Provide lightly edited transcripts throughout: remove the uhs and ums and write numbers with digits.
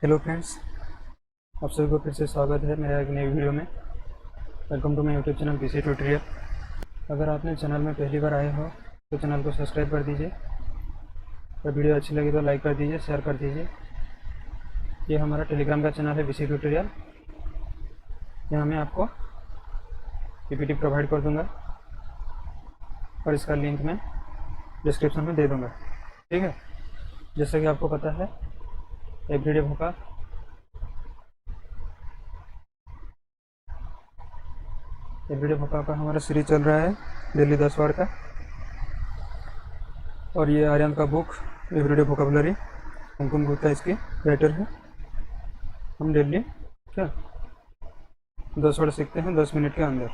Hello friends, आप सभी को फिर से स्वागत है मेरा एक नई वीडियो में। Welcome to my YouTube channel PC tutorial. अगर आपने चैनल में पहली बार आए हो तो चैनल को सब्सक्राइब कर दीजिए और वीडियो अच्छी लगी तो लाइक कर दीजिए, शेयर कर दीजिए। ये हमारा टेलीग्राम का चैनल है पीसी ट्यूटोरियल। यहाँ मैं आपको पीपीटी प्रोवाइड कर दूँगा और इसका लिंक मैं डिस्क्रिप्शन में दे दूँगा, ठीक है। जैसे कि आपको पता है एवरीडे भोका का हमारा सीरीज चल रहा है डेली 10 वर्ड का, और ये आर्यन का बुक एवरीडे वोकैबुलरी, कुमकुम गुप्ता इसकी राइटर है। हम डेली क्या 10 वर्ड सीखते हैं 10 मिनट के अंदर,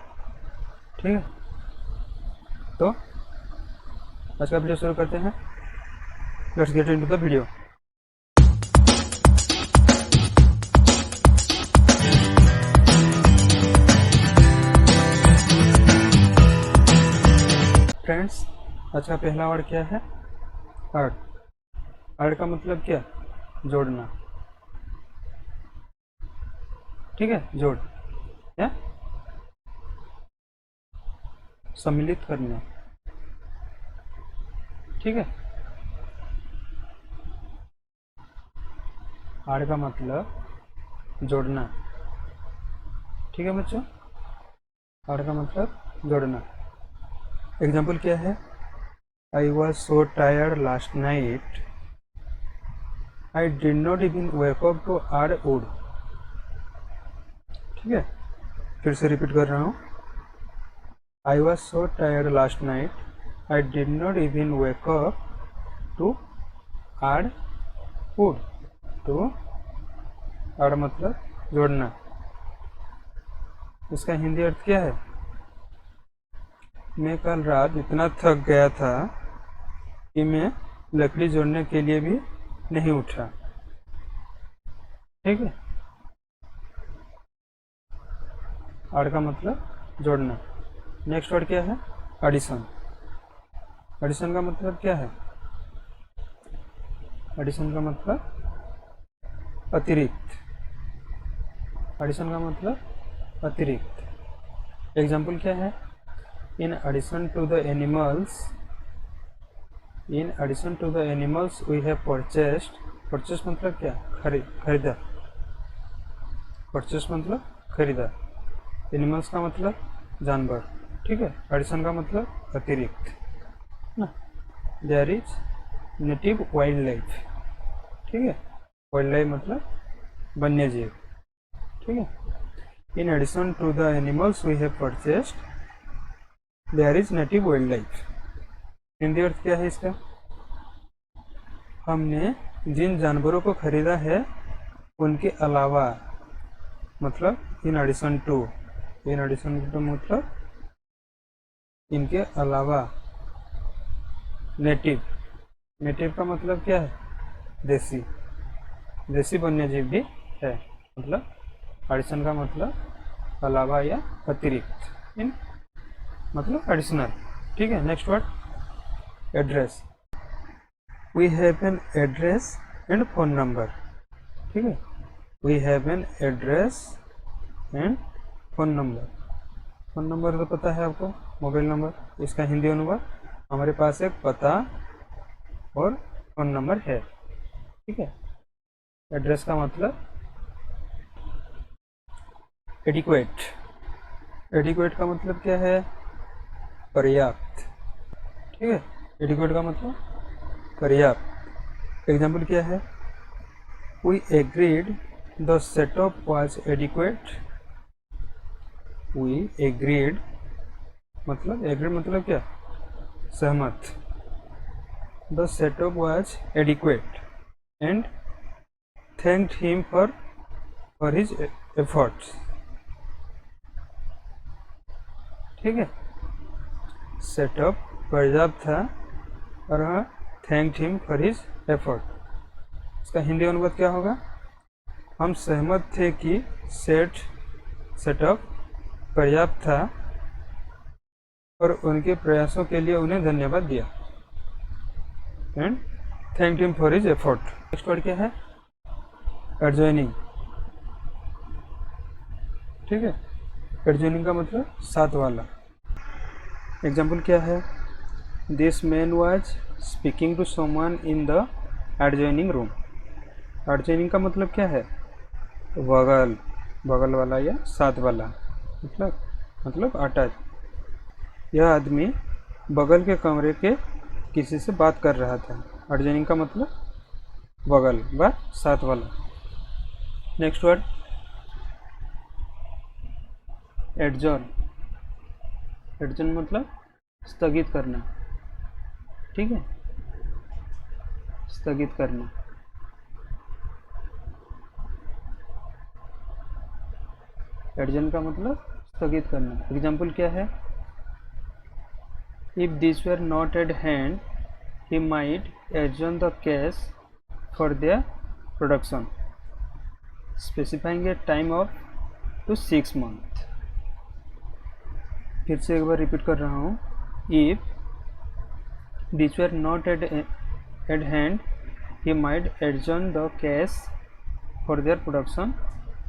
ठीक है। तो आज का वीडियो शुरू करते हैं। Let's get into the video. Friends, आज का पहला वर्ड क्या है? ऐड। ऐड का मतलब क्या? जोड़ना, ठीक है। जोड़ या सम्मिलित करना, ठीक है। ऐड का मतलब जोड़ना, ठीक है बच्चों। ऐड का मतलब जोड़ना। एग्जाम्पल क्या है? I was so tired last night, I did not even wake up to add wood, ठीक है। फिर से रिपीट कर रहा हूँ। I was so tired last night, I did not even wake up to add wood. तो add मतलब जोड़ना। इसका हिंदी अर्थ क्या है? मैं कल रात इतना थक गया था कि मैं लकड़ी जोड़ने के लिए भी नहीं उठा, ठीक है। ऐड का मतलब जोड़ना। नेक्स्ट वर्ड क्या है? एडिशन। एडिशन का मतलब क्या है? एडिशन का मतलब अतिरिक्त। एडिशन का मतलब अतिरिक्त। एग्जाम्पल क्या है? In addition to the animals we have purchased। Purchase मतलब क्या? खरीदा। परचेस मतलब खरीदा। एनिमल्स का मतलब जानवर, ठीक है। एडिशन का मतलब अतिरिक्त ना। There is native wildlife, ठीक है। वाइल्ड लाइफ मतलब वन्य जीव, ठीक है। In addition to the animals we have purchased there is native wildlife. Hindi अर्थ क्या है इसका? हमने जिन जानवरों को खरीदा है उनके अलावा, मतलब in addition to. In addition to मतलब इनके अलावा। नेटिव। नेटिव का मतलब क्या है? देसी। देसी वन्य जीव भी है, मतलब एडिशन का मतलब अलावा या अतिरिक्त, इन मतलब एडिशनल, ठीक है। Next word address. We have an address and phone number, ठीक है। We have an address and phone number. Phone number तो पता है आपको, मोबाइल नंबर। इसका हिंदी अनुवाद हमारे पास एक पता और फोन नंबर है, ठीक है। एड्रेस का मतलब एडिक्वेट। एडिक्वेट का मतलब क्या है? पर्याप्त, ठीक है। एडिक्वेट का मतलब पर्याप्त। एग्जाम्पल क्या है? We agreed the setup was adequate. We agreed मतलब क्या? सहमत। The setup was adequate and thanked him for his efforts, ठीक है। सेटअप पर्याप्त था और thanked him for his effort. इसका हिंदी अनुवाद क्या होगा? हम सहमत थे कि सेटअप पर्याप्त था और उनके प्रयासों के लिए उन्हें धन्यवाद दिया। And thanked him for his effort. Next word क्या है? एडजॉइनिंग, ठीक है। एडजॉइनिंग का मतलब साथ वाला। एग्जाम्पल क्या है, this man was speaking to someone in the adjoining room. Adjoining का मतलब क्या है, बगल, बगल वाला या साथ वाला, मतलब अटैच। यह आदमी बगल के कमरे के किसी से बात कर रहा था। एडजॉइनिंग का मतलब बगल व साथ वाला। Next word adjourn. एडजॉर्न मतलब स्थगित करना, ठीक है, स्थगित करना। एडजॉर्न का मतलब स्थगित करना। एग्जाम्पल क्या है, if this were not at hand he might adjourn the case for their production, specifying a time of to 6 months। फिर से एक बार रिपीट कर रहा हूँ, if these were not at hand he might adjourn the case for their production,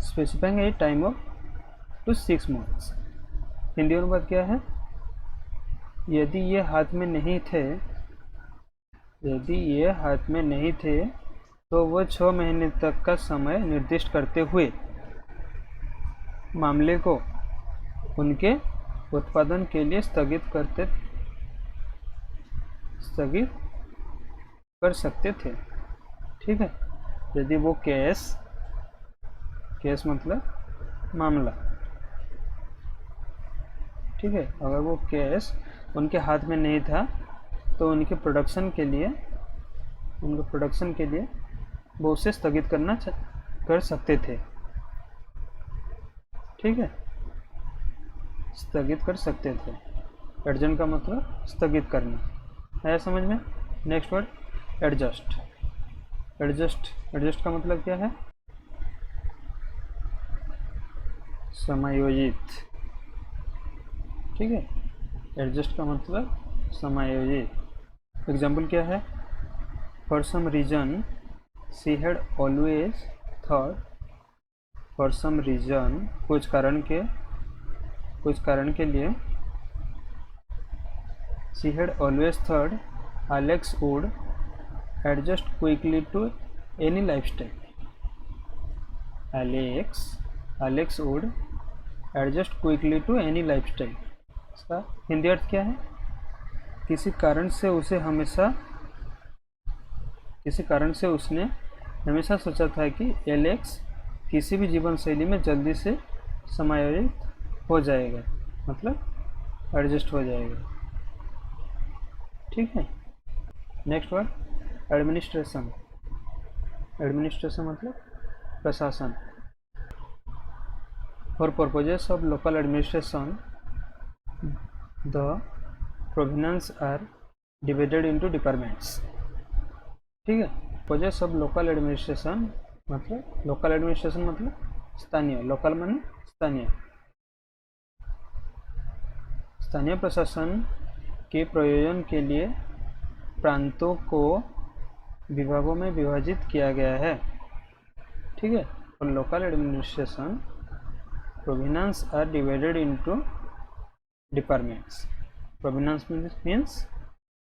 specifying a time of to 6 months। Hindi अनुवाद क्या है, यदि ये हाथ में नहीं थे, यदि ये हाथ में नहीं थे तो वह 6 महीने तक का समय निर्दिष्ट करते हुए मामले को उनके उत्पादन के लिए स्थगित कर सकते थे, ठीक है। यदि वो केस मतलब मामला, ठीक है, अगर वो केस उनके हाथ में नहीं था तो उनके प्रोडक्शन के लिए वो उसे स्थगित कर सकते थे, ठीक है, स्थगित कर सकते थे। एडजॉर्न का मतलब स्थगित करना, आया समझ में। Next word adjust. एडजस्ट का मतलब क्या है, समायोजित, ठीक है। एडजस्ट का मतलब समायोजित। एग्जाम्पल क्या है, for some reason she had always thought, for some reason कुछ कारण के लिए, she had always thought Alex would adjust quickly to any lifestyle. Alex would adjust quickly to any lifestyle. इसका हिंदी अर्थ क्या है, किसी कारण से उसने हमेशा सोचा था कि एलेक्स किसी भी जीवन शैली में जल्दी से समायोजित हो जाएगा, मतलब एडजस्ट हो जाएगा, ठीक है। Next word administration. एडमिनिस्ट्रेशन मतलब प्रशासन। For purposes of local administration the provinces are divided into departments, ठीक है। पर्पजेस ऑफ लोकल एडमिनिस्ट्रेशन मतलब स्थानीय, लोकल माने स्थानीय प्रशासन के प्रयोजन के लिए प्रांतों को विभागों में विभाजित किया गया है, ठीक है। और local administration provinces are divided into departments. Provinces means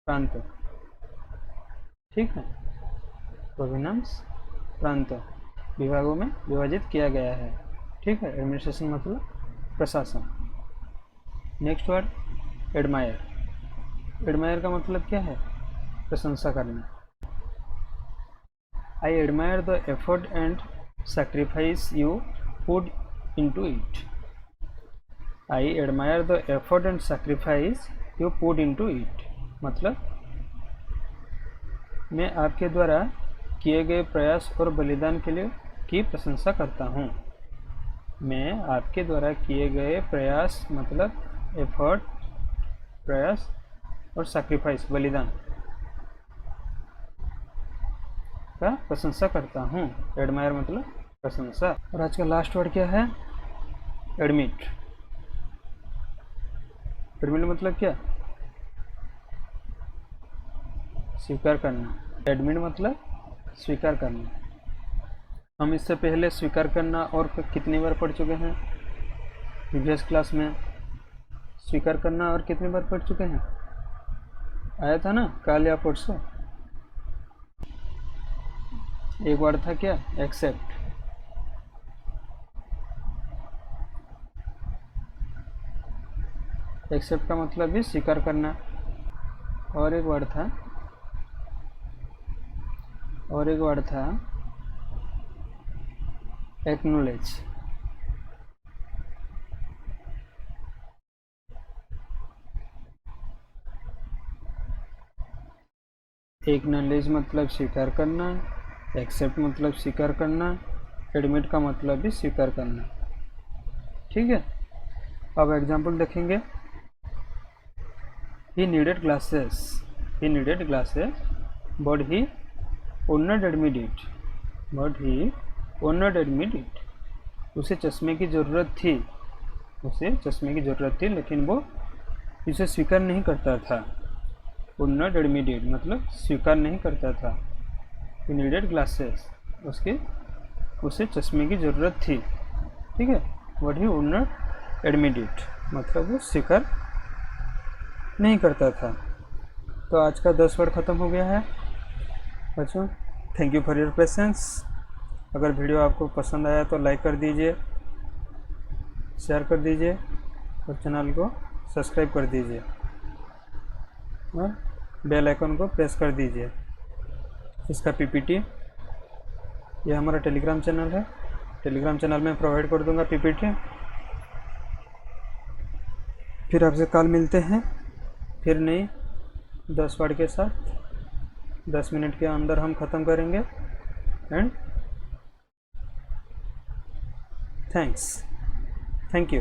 प्रांत, ठीक है। प्रोविजंस प्रांत विभागों में विभाजित किया गया है, ठीक है। एडमिनिस्ट्रेशन मतलब प्रशासन। Next word admire. एडमायर का मतलब क्या है, प्रशंसा करना। I admire the effort and sacrifice you put into it. I admire the effort and sacrifice you put into it मतलब मैं आपके द्वारा किए गए प्रयास और बलिदान के लिए की प्रशंसा करता हूँ। मैं आपके द्वारा किए गए प्रयास मतलब एफर्ट, प्रयास, और सैक्रिफाइस बलिदान का प्रशंसा करता हूँ। एडमायर मतलब प्रशंसा। और आज का लास्ट वर्ड क्या है, एडमिट। एडमिट मतलब क्या, स्वीकार करना। एडमिट मतलब स्वीकार करना। हम इससे पहले स्वीकार करना और कितनी बार पढ़ चुके हैं? प्रीवियस क्लास में स्वीकार करना और कितनी बार पढ़ चुके हैं? आया था ना कल या परसों। एक वर्ड था क्या? एक्सेप्ट। एक्सेप्ट का मतलब भी स्वीकार करना। और एक वर्ड था एक्नॉलेज। एक्नॉलेज मतलब स्वीकार करना, एक्सेप्ट मतलब स्वीकार करना, एडमिट का मतलब भी स्वीकार करना। ठीक है, अब एग्जाम्पल देखेंगे। He needed glasses but he would not admit it। उसे चश्मे की ज़रूरत थी, लेकिन वो इसे स्वीकार नहीं करता था। would not admit it मतलब स्वीकार नहीं करता था। He needed glasses, उसे चश्मे की ज़रूरत थी। ठीक है, but he would not admit it मतलब वो स्वीकार नहीं करता था। तो आज का 10 वर्ड ख़त्म हो गया है बच्चों। Thank you for your patience. अगर वीडियो आपको पसंद आया तो लाइक कर दीजिए, शेयर कर दीजिए और चैनल को सब्सक्राइब कर दीजिए और बेल आइकन को प्रेस कर दीजिए। इसका पीपीटी ये हमारा टेलीग्राम चैनल है, टेलीग्राम चैनल में प्रोवाइड कर दूंगा पीपीटी। फिर आपसे कल मिलते हैं फिर नई 10 वर्ड के साथ। 10 मिनट के अंदर हम ख़त्म करेंगे। And thank you.